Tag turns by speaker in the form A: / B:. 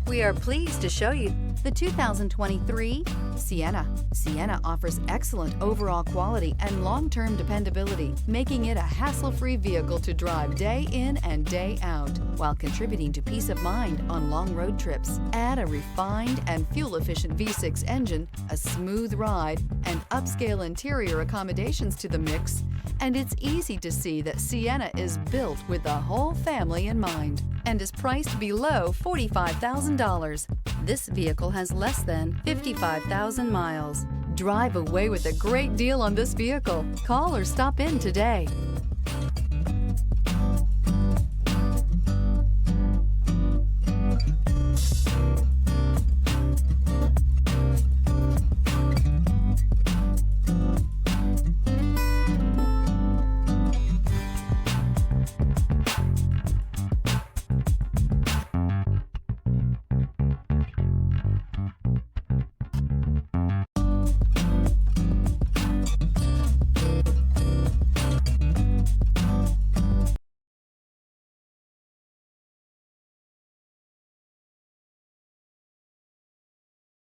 A: We are pleased to show you the 2023 Sienna. Sienna offers excellent overall quality and long-term dependability, making it a hassle-free vehicle to drive day in and day out, while contributing to peace of mind on long road trips. Add a refined and fuel-efficient V6 engine, a smooth ride, and upscale interior accommodations to the mix, and it's easy to see that Sienna is built with the whole family in mind and is priced below $45,000. This vehicle has less than 55,000 miles. Drive away with a great deal on this vehicle. Call or stop in today.